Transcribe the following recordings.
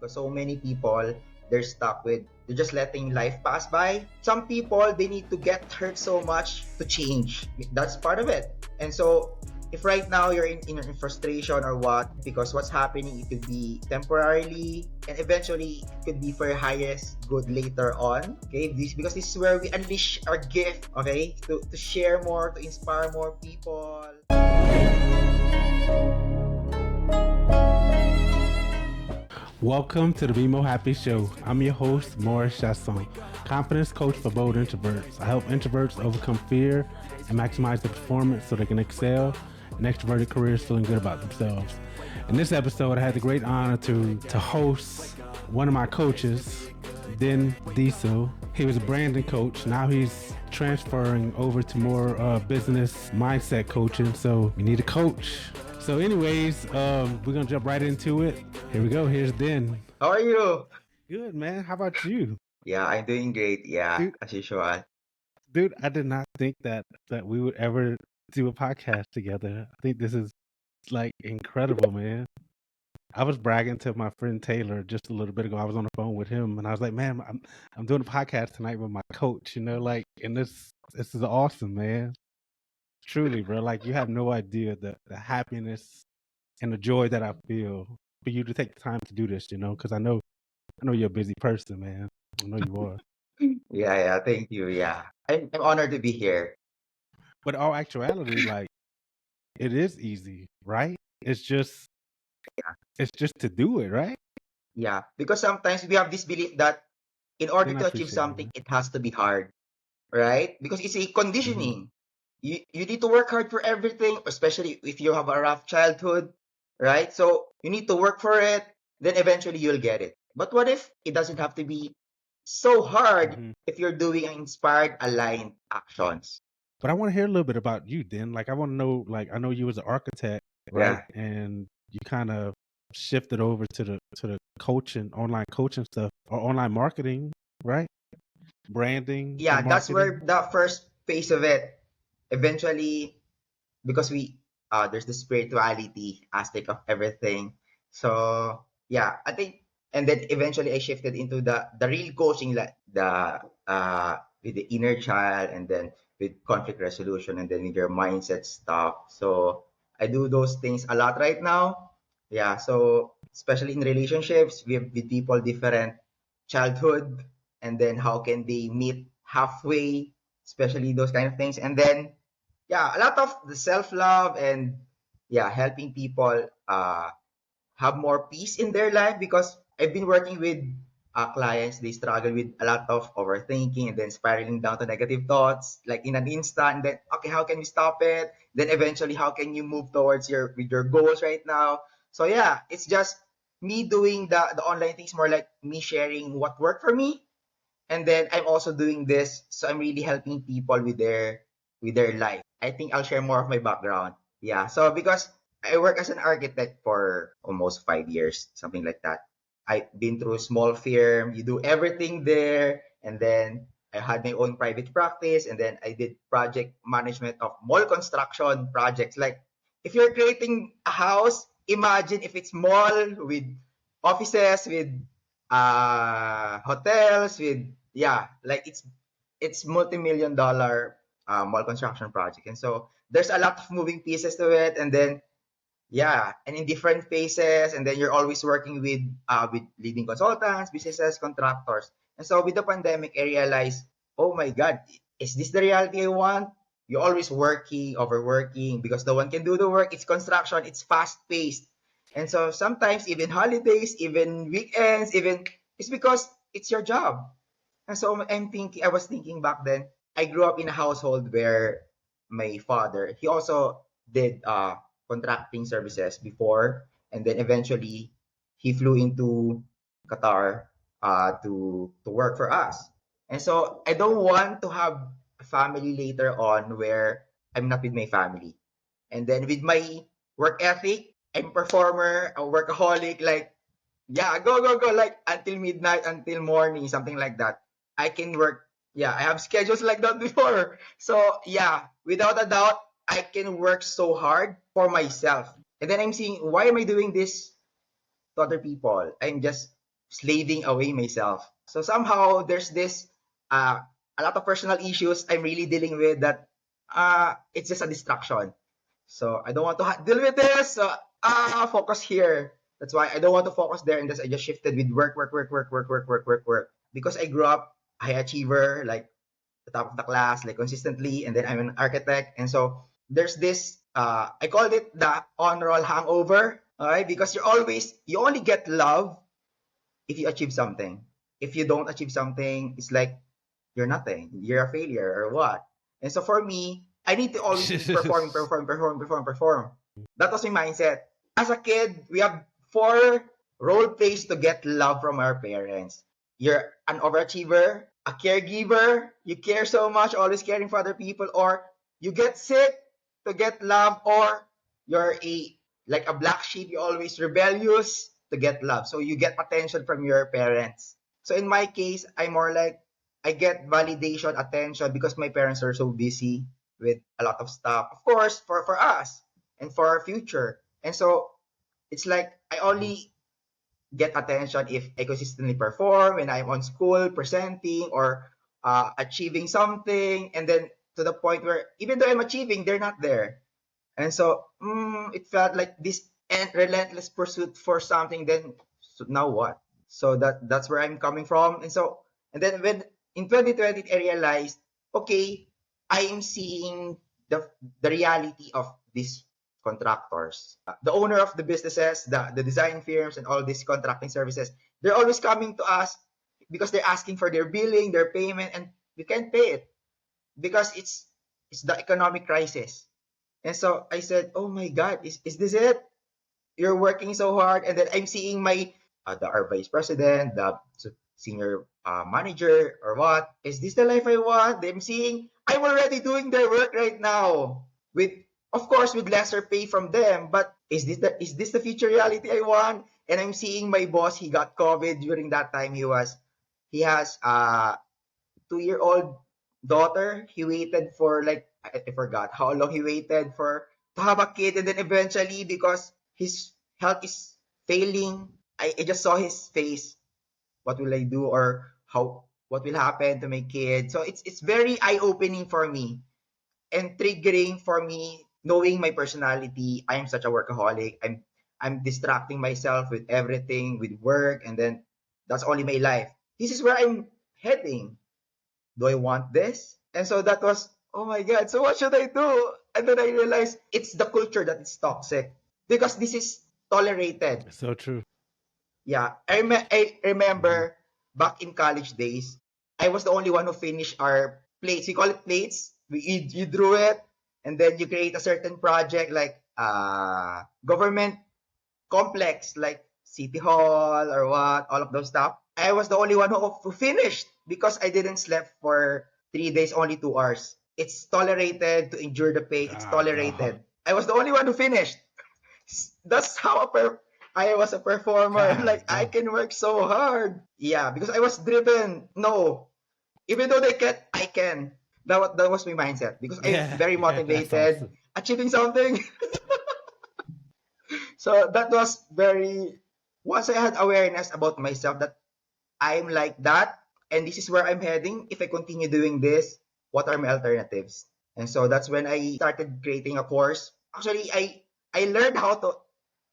because so many people, they're stuck with, they're just letting life pass by. Some people, they need to get hurt so much to change. That's part of it. And so if right now you're in frustration or what, because what's happening, it could be temporarily and eventually it could be for your highest good later on. Okay, because this is where we unleash our gift, okay, to share more, to inspire more people. Welcome to the BeMoHappy Show. I'm your host, Maurice Chasson, confidence coach for bold introverts. I help introverts overcome fear and maximize their performance so they can excel in extroverted careers feeling good about themselves. In this episode, I had the great honor to host one of my coaches, Den Diesel. He was a branding coach. Now he's transferring over to more business mindset coaching. So we need a coach. So anyways, we're going to jump right into it. Here we go. Here's Den. How are you? Good, man. How about you? Yeah, I'm doing great. Yeah, Dude, as usual. I did not think that we would ever do a podcast together. I think this is like incredible, man. I was bragging to my friend Taylor just a little bit ago. I was on the phone with him and I was like, man, I'm doing a podcast tonight with my coach, like, and this is awesome, man. Truly, bro. Like, you have no idea the happiness and the joy that I feel for you to take the time to do this, because I know you're a busy person, man. I know you are. Yeah, thank you. Yeah, I'm honored to be here. But in all actuality, like, it is easy, right? It's just to do it, right? Yeah, because sometimes we have this belief that in order Then I to achieve appreciate you, something, man. it has to be hard, right? Because it's a Mm-hmm. conditioning. You need to work hard for everything, especially if you have a rough childhood, right? So you need to work for it, then eventually you'll get it. But what if it doesn't have to be so hard Mm-hmm. if you're doing inspired, aligned actions? But I want to hear a little bit about you, then. Like, I want to know, like, I know you was an architect, right? Yeah. And you kind of shifted over to the coaching, online coaching stuff, or online marketing, right? Branding Yeah, and that's marketing. where the first phase of it eventually, because there's the spirituality aspect of everything. So yeah, I think, and then eventually I shifted into the real coaching, like the with the inner child, and then with conflict resolution, and then with your mindset stuff. So I do those things a lot right now. Yeah, so especially in relationships with people different childhood, and then how can they meet halfway, especially those kind of things, and then yeah, a lot of the self-love, and yeah, helping people have more peace in their life, because I've been working with clients. They struggle with a lot of overthinking and then spiraling down to negative thoughts like in an instant. Then okay, how can we stop it? Then eventually, how can you move towards your goals right now? So yeah, it's just me doing the online things, more like me sharing what worked for me, and then I'm also doing this, so I'm really helping people with their life. I think I'll share more of my background. Yeah, so because I work as an architect for almost 5 years, something like that. I've been through small firm. You do everything there, and then I had my own private practice, and then I did project management of mall construction projects. Like if you're creating a house, imagine if it's mall with offices, with hotels, with yeah, like it's multi-million dollar mall construction project, and so there's a lot of moving pieces to it, and then yeah, and in different phases, and then you're always working with leading consultants, businesses, contractors, and so with the pandemic, I realized, oh my God, is this the reality I want? You're always working, overworking, because no one can do the work. It's construction, it's fast paced, and so sometimes even holidays, even weekends, even it's because it's your job. And so I was thinking back then, I grew up in a household where my father, he also did contracting services before, and then eventually he flew into Qatar to work for us. And so I don't want to have a family later on where I'm not with my family. And then with my work ethic, I'm a performer, a workaholic, like yeah, go, like until midnight, until morning, something like that. I can work. Yeah, I have schedules like that before. So yeah, without a doubt, I can work so hard for myself. And then I'm seeing, why am I doing this to other people? I'm just slaving away myself. So somehow there's this a lot of personal issues I'm really dealing with that it's just a distraction. So I don't want to deal with this. So focus here. That's why I don't want to focus there, and thus I just shifted with work, work, work, work, work, work, work, work, work. Because I grew up high achiever, like the top of the class, like consistently, and then I'm an architect, and so there's this. I called it the on roll hangover. Alright, because you only get love if you achieve something. If you don't achieve something, it's like you're nothing. You're a failure or what. And so for me, I need to always be performing, perform, perform, perform, perform. That was my mindset. As a kid, we have four role plays to get love from our parents. You're an overachiever, a caregiver, you care so much, always caring for other people, or you get sick to get love, or you're a black sheep, you're always rebellious to get love. So you get attention from your parents. So in my case, I'm more like I get validation, attention because my parents are so busy with a lot of stuff. Of course, for us and for our future. And so it's like I only get attention if I consistently perform when I'm on school, presenting or achieving something. And then to the point where even though I'm achieving, they're not there. And so it felt like this relentless pursuit for something. Then so now what? So that's where I'm coming from. And then when in 2020 I realized, okay, I am seeing the reality of these contractors. The owner of the businesses, the design firms and all these contracting services, they're always coming to us because they're asking for their billing, their payment, and we can't pay it because it's the economic crisis. And so I said, "Oh my God, is this it? You're working so hard." And then I'm seeing our vice president, the senior manager, or what? Is this the life I want? I'm seeing I'm already doing their work right now with, of course, with lesser pay from them. But is this the future reality I want? And I'm seeing my boss. He got COVID during that time. He has 2-year-old daughter. He waited for like I forgot how long he waited for to have a kid, and then eventually because his health is failing, I just saw his face. What will I do, or how what will happen to my kid? So it's very eye opening for me and triggering for me, knowing my personality. I am such a workaholic. I'm distracting myself with everything, with work, and then that's only my life. This is where I'm heading. Do I want this? And so that was, oh my God, so what should I do? And then I realized it's the culture that is toxic because this is tolerated. So true. Yeah, I Hmm. remember back in college days, I was the only one who finished our plates. We call it plates. You drew it, and then you create a certain project like government complex, like City Hall or what, all of those stuff. I was the only one who finished because I didn't sleep for 3 days, only 2 hours. It's tolerated to endure the pain. It's Ah, God. tolerated. I was the only one who finished. That's how I was a performer. God, Like I can work so hard. Yeah, because I was driven. No, even though they can, I can. That was my mindset because I'm Yeah, very yeah, that's motivated, awesome. achieving something. So that was very. Once I had awareness about myself that I'm like that, and this is where I'm heading. If I continue doing this, what are my alternatives? And so that's when I started creating a course. Actually, I learned how to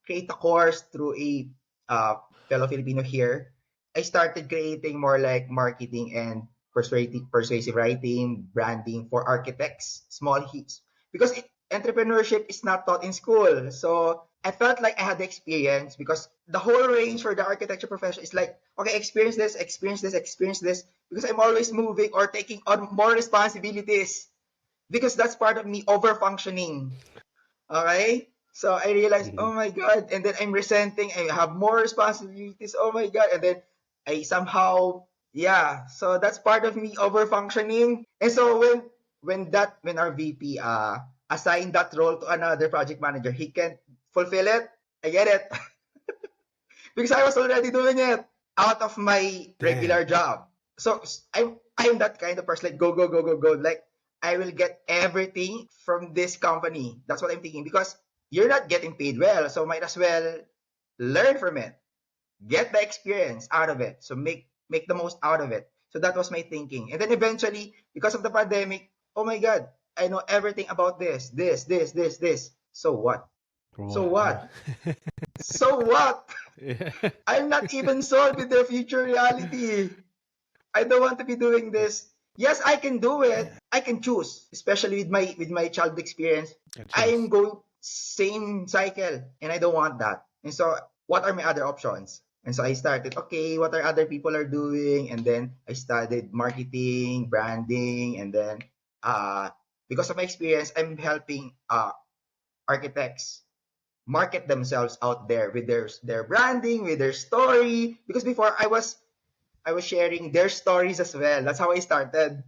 create a course through a uh, fellow Filipino here. I started creating more like marketing and persuasive writing, branding for architects, small hits. Because entrepreneurship is not taught in school. So I felt like I had the experience because the whole range for the architecture profession is like, okay, experience this, experience this, experience this. Because I'm always moving or taking on more responsibilities. Because that's part of me over functioning. Okay? So I realized, Hmm. oh my God. And then I'm resenting. I have more responsibilities. Oh my God. And then I somehow, yeah. So that's part of me over functioning. And so when our VP assigned that role to another project manager, he can't fulfill it. I get it. Because I was already doing it out of my Damn. regular job. So I'm that kind of person like go go go go go, like I will get everything from this company. That's what I'm thinking because you're not getting paid well, so might as well learn from it. get the experience out of it. So make the most out of it. So that was my thinking. And then eventually, because of the pandemic, oh my God, I know everything about this. So what? For So what? what? Yeah. So what? Yeah. I'm not even solved with the future reality. I don't want to be doing this. Yes, I can do it. I can choose, especially with my child experience. A I am choice. going same cycle, and I don't want that. And so, what are my other options? And so I started, okay, what are other people are doing? And then I studied marketing, branding, and then because of my experience, I'm helping architects market themselves out there with their branding, with their story. Because before I was sharing their stories as well. That's how I started.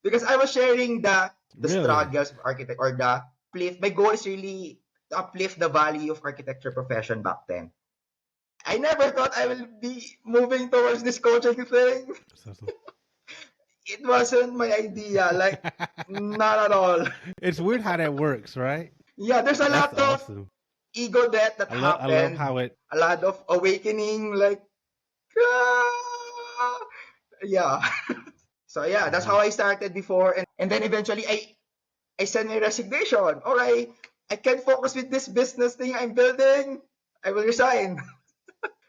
Because I was sharing the Really? struggles of architect or the uplift. My goal is really to uplift the value of architecture profession back then. I never thought I will be moving towards this coaching thing. So. It wasn't my idea. Like, not at all. It's weird how that works, right? Yeah, there's a That's lot of awesome. ego death that I love happened. how it. A lot of awakening. Like, ah, yeah. So yeah, that's Mhm. how I started before, and then eventually I sent my resignation. Or I can't focus with this business thing I'm building. I will resign.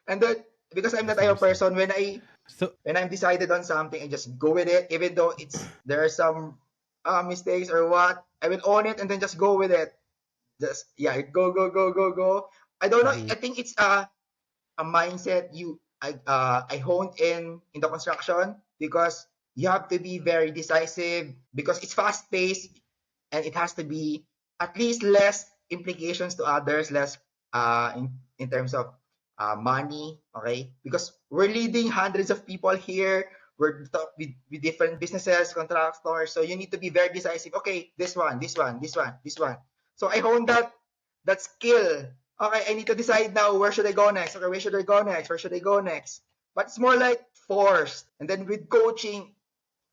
And then because I'm that That's type of awesome. person, So. when I'm decided on something, I just go with it, even though there are some mistakes or what. I will own it and then just go with it. Just yeah, go. I don't know. Mhm. I think it's a mindset I honed in the construction because you have to be very decisive because it's fast paced and it has to be at least less implications to others, less in terms of money, okay? Because we're leading hundreds of people here. We're with different businesses, contractors, so you need to be very decisive. Okay, this one. So I honed that skill. Okay, I need to decide now where should I go next. Okay, where should I go next? Where should I go next? But it's more like forced. And then with coaching,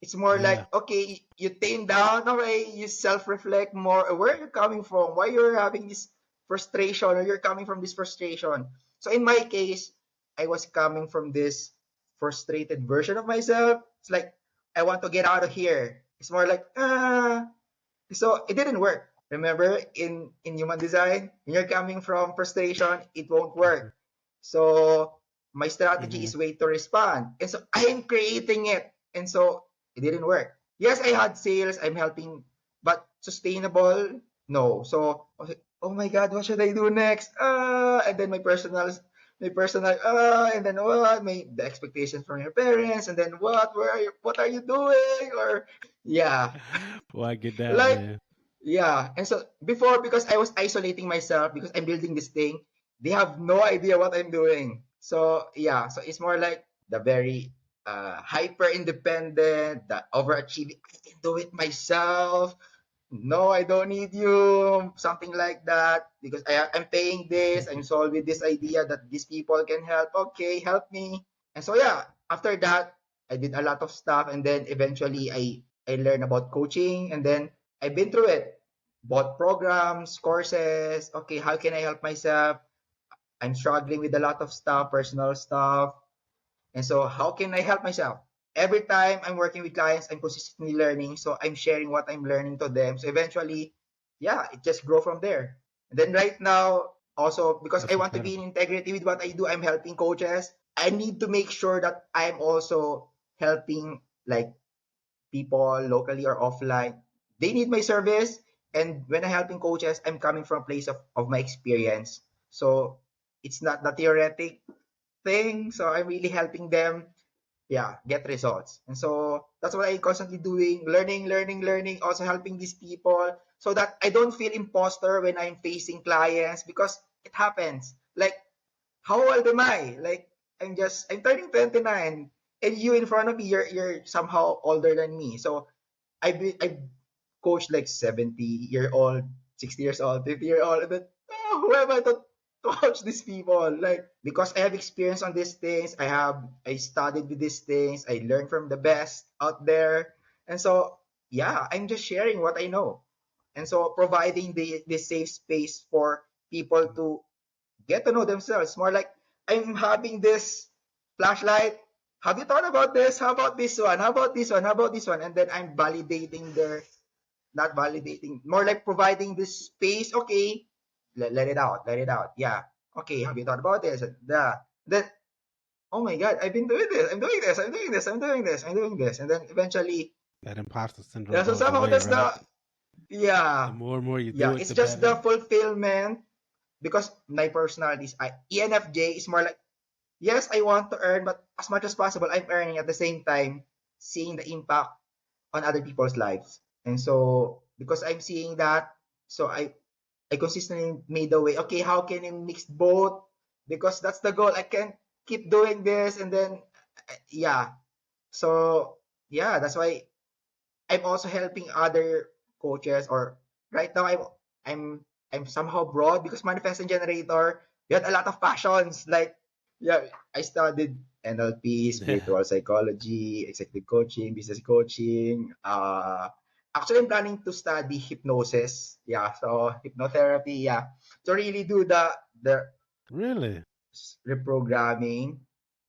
it's more Yeah. like, okay, you tame down, okay, you self-reflect more. Where you're coming from, why you're having this frustration, or you're coming from this frustration. So in my case, I was coming from this frustrated version of myself. It's like, I want to get out of here. It's more like, so it didn't work. Remember, in human design, when you're coming from frustration, it won't Mhm. work. So my strategy Mhm. is way to respond. And so I am creating it. And so it didn't work. Yes, I had sales, I'm helping, but sustainable, no. So oh my God, what should I do next? And then my personal and then what my the expectations from your parents, and then what are you doing? Or yeah. Well, I get that, Like, man. yeah. And so before, because I was isolating myself because I'm building this thing, they have no idea what I'm doing. So yeah, so it's more like the very hyper independent, the overachieving. I can do it myself. No, I don't need you. Something like that. Because I'm paying this. I'm sold with this idea that these people can help. Okay, help me. And so yeah, after that, I did a lot of stuff, and then eventually I learned about coaching, and then I've been through it. Bought programs, courses. Okay, how can I help myself? I'm struggling with a lot of stuff, personal stuff. And so how can I help myself? Every time I'm working with clients, I'm consistently learning. So I'm sharing what I'm learning to them. So eventually, yeah, it just grow from there. And then right now, also because I That's want to be in incredible. integrity with what I do, I'm helping coaches. I need to make sure that I'm also helping like people locally or offline. They need my service. And when I'm helping coaches, I'm coming from a place of my experience. So it's not the theoretic thing. So I'm really helping them, yeah, get results. And so that's what I'm constantly doing, learning, also helping these people so that I don't feel imposter when I'm facing clients because it happens. Like, how old am I? Like, I'm turning 29 and you in front of me, you're somehow older than me. So I coached like 70-year-old, 60 years old, 50-year-old, and then who am I to coach these people? Like, because I have experience on these things, I studied with these things, I learned from the best out there. And so yeah, I'm just sharing what I know. And so providing the safe space for people to get to know themselves. More like I'm having this flashlight. Have you thought about this? How about this one? How about this one? How about this one? And then I'm validating their, not validating, more like providing this space. Okay, let it out, let it out. Yeah. Okay, have you thought about this? Then, oh my God, I've been doing this. I'm doing this. I'm doing this. I'm doing this. I'm doing this. And then eventually, That imposter syndrome yeah. So goes somehow away, that's right? the, The yeah, more and more you yeah. do it, It's the just the better. fulfillment because my personality is ENFJ is more like, yes, I want to earn, but as much as possible, I'm earning at the same time, seeing the impact on other people's lives. And so, because I'm seeing that, so I consistently made the way, okay, how can I mix both? Because that's the goal. I can't keep doing this. And then, yeah. So, yeah, that's why I'm also helping other coaches or right now I'm I'm somehow broad because manifesting generator, we had a lot of passions. Like, yeah, I studied NLP, Yeah. spiritual psychology, executive coaching, business coaching. Actually, I'm planning to study hypnosis. Yeah, so hypnotherapy. Yeah, to really do the Really? reprogramming.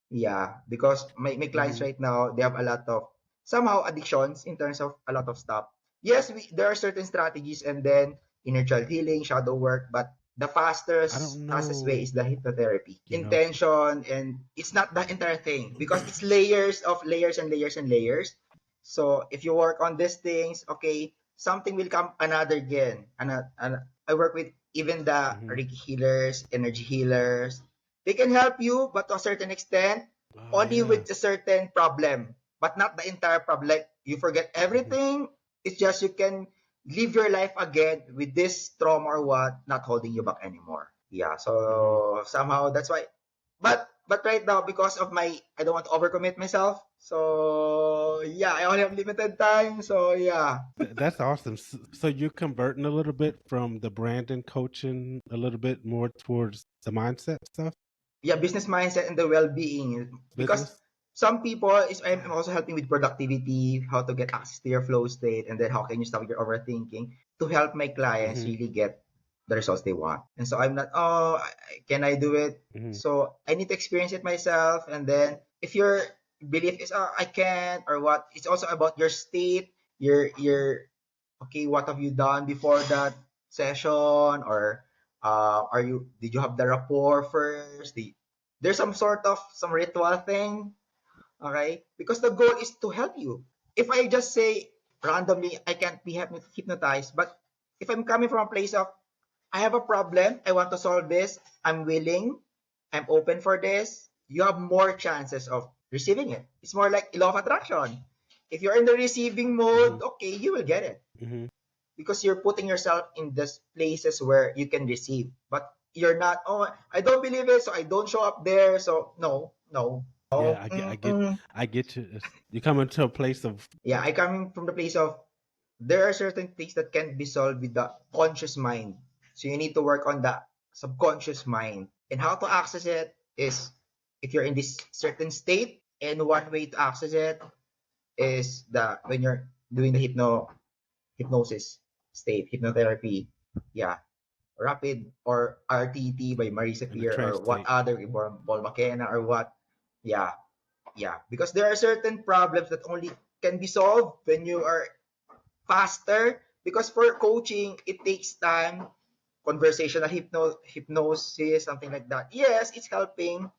Yeah, because my clients Hmm. right now, they have a lot of somehow addictions in terms of a lot of stuff. Yes, there are certain strategies and then inner child healing, shadow work, but the I don't fastest way know, is the hypnotherapy. you know. Intention, and it's not the entire thing because it's layers of layers and layers and layers. So if you work on these things, okay, something will come another again. And I work with even the Hmm. Reiki healers, energy healers, they can help you, but to a certain extent, Oh only yeah. with a certain problem, but not the entire problem. Like you forget Hmm. everything. It's just you can live your life again with this trauma or what, not holding you back anymore. Yeah. Hmm. So somehow that's why. But right now, because of my, I don't want to overcommit myself. So yeah, I only have limited time. So yeah, That's awesome. So you're converting a little bit from the branding coaching a little bit more towards the mindset stuff, yeah, business mindset and the well-being, because business. some people is, I'm Yeah. also helping with productivity, how to get access to your flow state, and then how can you stop your overthinking to help my clients Hmm. really get the results they want. And so I'm not, oh, can I do it? Hmm. So I need to experience it myself. And then if your belief is, oh, I can't or what, it's also about your state, your okay, what have you done before that session? Or are you, did you have the rapport first? There's some sort of some ritual thing, okay? Because the goal is to help you. If I just say randomly, I can't be hypnotized, but if I'm coming from a place of, I have a problem, I want to solve this, I'm willing, I'm open for this, you have more chances of receiving it. It's more like law of attraction. If you're in the receiving Hmm. mode, okay, you will get it Hmm. because you're putting yourself in these places where you can receive. But you're not, oh, I don't believe it, so I don't show up there. So no, no, Yeah, no. I get you. You come into a place of. Yeah, I coming from the place of, there are certain things that can be solved with the conscious mind. So you need to work on the subconscious mind. And how to access it is, if you're in this certain state, and one way to access it is the when you're doing the hypnosis state, hypnotherapy. Yeah, Rapid or RTT by Marisa In a Peer trance or what state. other, Paul McKenna or what. Yeah, yeah. Because there are certain problems that only can be solved when you are faster. Because for coaching, it takes time. Conversational hypnosis, something like that. Yes, it's helping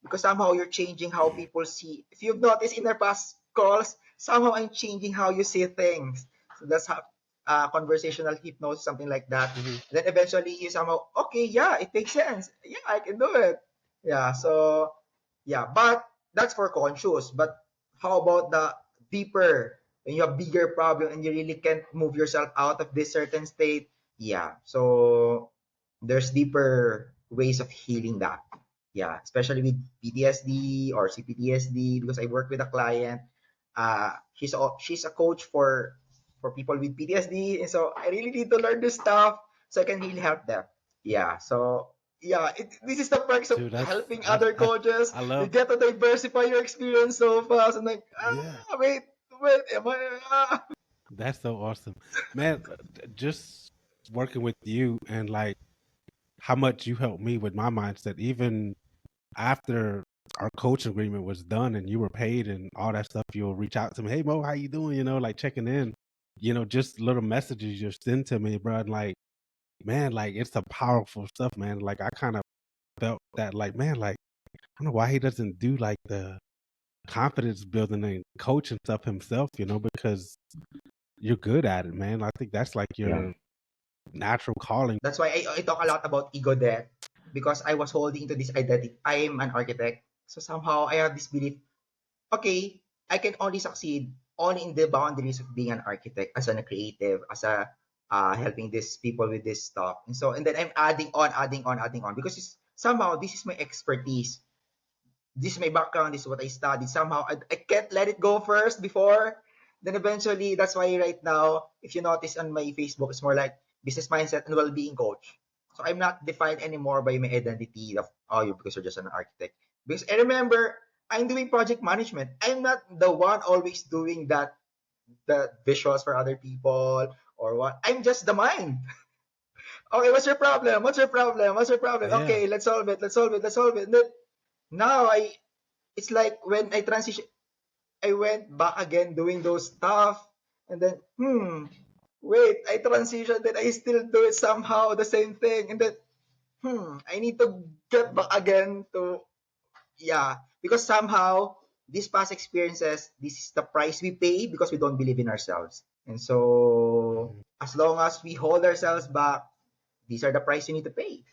because somehow you're changing how people see. If you've noticed in our past calls, somehow I'm changing how you see things. So that's how conversational hypnosis, something like that. Hmm. Then eventually you somehow, okay, yeah, it makes sense. Yeah, I can do it. Yeah, so yeah, but that's for conscious. But how about the deeper, when you have bigger problem and you really can't move yourself out of this certain state? Yeah, so there's deeper ways of healing that. Yeah, especially with PTSD or CPTSD, because I work with a client. She's a coach for people with PTSD, and so I really need to learn this stuff so I can really help them. Yeah, so yeah, this is the perks of Dude, helping other coaches. I You love. get to diversify your experience so fast. And like, Yeah, wait, am I? that's so awesome, man. Just working with you and like how much you helped me with my mindset, even after our coaching agreement was done and you were paid and all that stuff, you'll reach out to me, hey Mo, how you doing? Like checking in, just little messages you send to me, bro. And like, man, like it's the powerful stuff, man. Like I kind of felt that, like, man, like I don't know why he doesn't do like the confidence building and coaching stuff himself, because you're good at it, man. I think that's like Yeah. your natural calling. That's why I talk a lot about ego death because I was holding to this identity. I am an architect. So somehow I have this belief, okay, I can only succeed only in the boundaries of being an architect, as a creative, as a helping these people with this stuff. And then I'm adding on because somehow this is my expertise. This is my background. This is what I studied. Somehow I can't let it go first before. Then eventually, that's why right now, if you notice on my Facebook, it's more like business mindset and well-being coach. So I'm not defined anymore by my identity of, oh, you because you're just an architect. Because I remember I'm doing project management. I'm not the one always doing the visuals for other people or what. I'm just the mind. Okay, what's your problem? What's your problem? What's your problem? Yeah. Okay, let's solve it. Let's solve it. Let's solve it. And then, now it's like when I transition, I went back again doing those stuff, and then wait, I transitioned, then I still do it somehow the same thing, and then I need to get back again to because somehow these past experiences, this is the price we pay because we don't believe in ourselves, and so Mhm. as long as we hold ourselves back, these are the price you need to pay.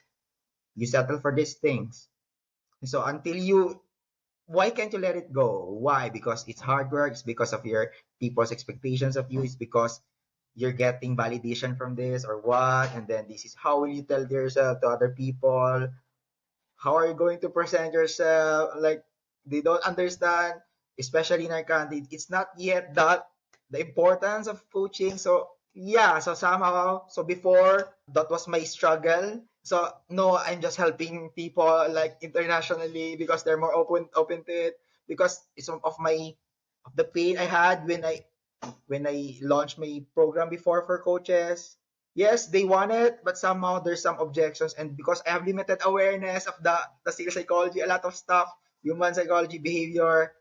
You settle for these things, and so until you why can't you let it go? Why? Because it's hard work. It's because of your people's expectations of you. It's because you're getting validation from this or what? And then this is how will you tell yourself to other people? How are you going to present yourself? Like they don't understand, especially in our country. It's not yet that the importance of coaching. So so somehow, so before that was my struggle. So no, I'm just helping people like internationally because they're more open to it because it's of my of the pain I had when I launched my program before for coaches. Yes, they want it, but somehow there's some objections. And because I have limited awareness of the sales psychology, a lot of stuff, human psychology, behavior,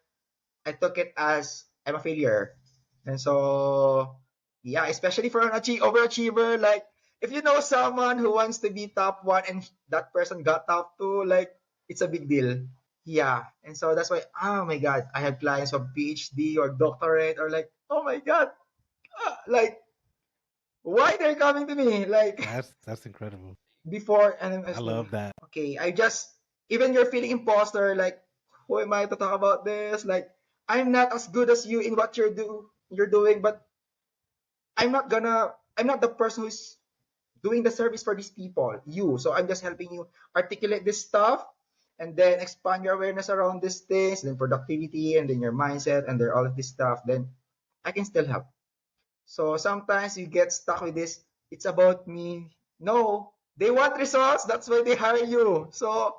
I took it as I'm a failure. And so, especially for an overachiever, like if you know someone who wants to be top one and that person got top two, like it's a big deal. Yeah. And so that's why, oh my God, I have clients of PhD or doctorate or like, oh my God, like why they're coming to me? Like That's incredible. before, and then I I was like, love that. okay, I just even you're feeling imposter, like who am I to talk about this? Like I'm not as good as you in what you're doing, but I'm not the person who's doing the service for these people, you. So I'm just helping you articulate this stuff and then expand your awareness around these things, then productivity and then your mindset and then all of this stuff, then I can still help. So sometimes you get stuck with this, it's about me. No, they want results, that's why they hire you. So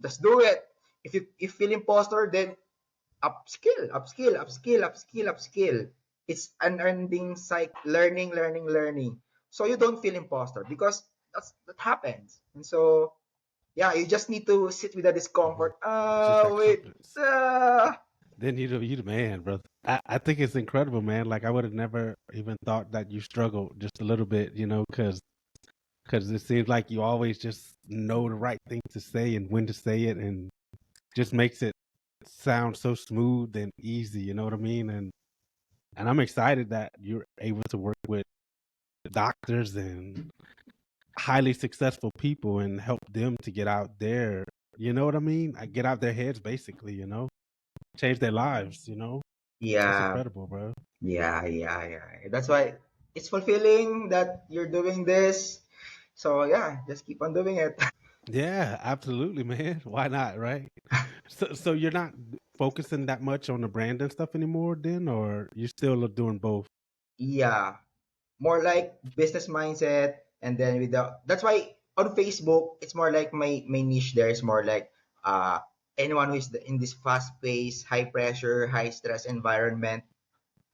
just do it. If you feel imposter, then upskill. It's an ending cycle, learning. So you don't feel imposter because that happens. And so you just need to sit with the Hmm. discomfort. It's just that Wait. confidence. Then you the man, brother. I think it's incredible, man. Like I would have never even thought that you struggled just a little bit, because it seems like you always just know the right thing to say and when to say it, and just makes it sound so smooth and easy. You know what I mean? And I'm excited that you're able to work with doctors and highly successful people and help them to get out there. You know what I mean? I get out their heads basically. Change their lives. That's Yeah, incredible, bro. yeah. That's why it's fulfilling that you're doing this. So just keep on doing it. Yeah, absolutely, man. Why not, right? So you're not focusing that much on the brand and stuff anymore, then, or you still are doing both? Yeah, more like business mindset, and then with the that's why on Facebook it's more like my niche there is more like uh anyone who is in this fast paced, high pressure, high stress environment,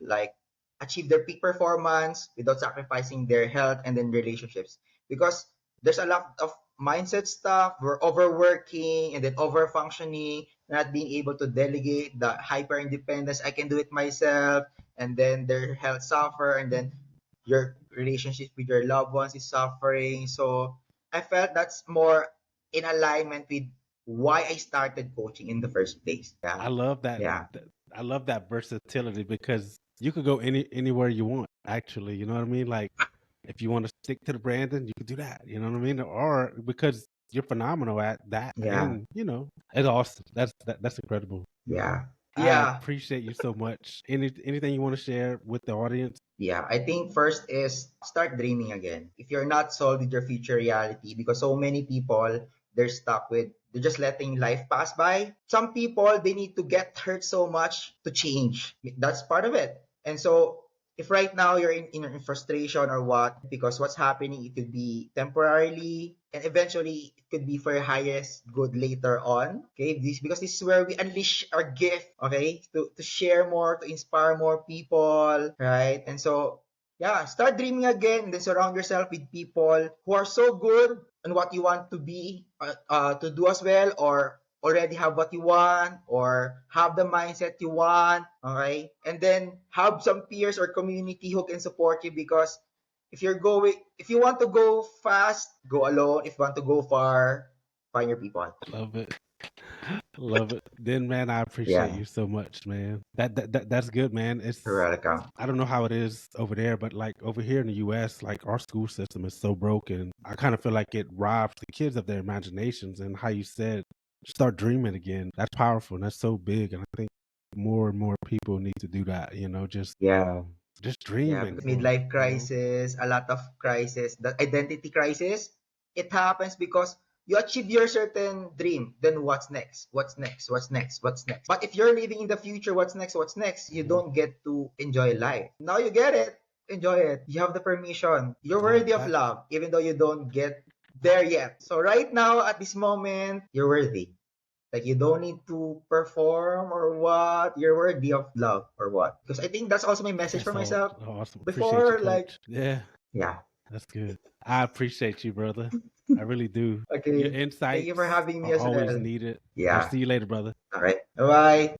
like achieve their peak performance without sacrificing their health and then relationships, because there's a lot of mindset stuff. We're overworking and then overfunctioning, not being able to delegate, the hyper independence. I can do it myself, and then their health suffer, and then your relationship with your loved ones is suffering. So I felt that's more in alignment with why I started coaching in the first place. I Yeah. love that. Yeah. I love that versatility because you could go anywhere you want. Actually, you know what I mean. Like if you want to stick to the branding, you could do that. You know what I mean. Or because you're phenomenal at that, Yeah. and it's awesome. That's incredible. Yeah. I Yeah. appreciate you so much. Anything you want to share with the audience? Yeah, I think first is start dreaming again. If you're not sold with your future reality, because so many people, they're just letting life pass by. Some people, they need to get hurt so much to change. That's part of it. And so if right now you're in frustration or what, because what's happening, it could be temporarily and eventually it could be for your highest good later on. Okay, because this is where we unleash our gift, okay, to share more, to inspire more people, right? And so yeah, start dreaming again and then surround yourself with people who are so good on what you want to be, to do as well, or already have what you want, or have the mindset you want, okay? And then have some peers or community who can support you, because if you want to go fast, go alone. If you want to go far, find your people. Love it. Love it. Then, man, I appreciate Yeah, you so much, man. That's good, man. you're welcome. I don't know how it is over there, but like over here in the U.S., like our school system is so broken. I kind of feel like it robs the kids of their imaginations. And how you said, start dreaming again. That's powerful. And that's so big. And I think more and more people need to do that. Yeah. Just Yeah, dreaming. because midlife crisis, a lot of crisis, the identity crisis, it happens because you achieve your certain dream. Then what's next? What's next? What's next? What's next? But if you're living in the future, what's next? What's next? You Mhm. don't get to enjoy life. Now you get it. Enjoy it. You have the permission. You're Yeah, worthy of love, even though you don't get there yet. So right now, at this moment, you're worthy. Like you don't need to perform or what. You're worthy of love or what. Because I think that's also my message for that's all myself awesome. Appreciate you, before. Like, coach. Yeah, yeah. that's good. I appreciate you, brother. I really do. Your Okay. Thank you for insights having me are as always well. needed. I'll Yeah. see you later, brother. All right. Bye bye.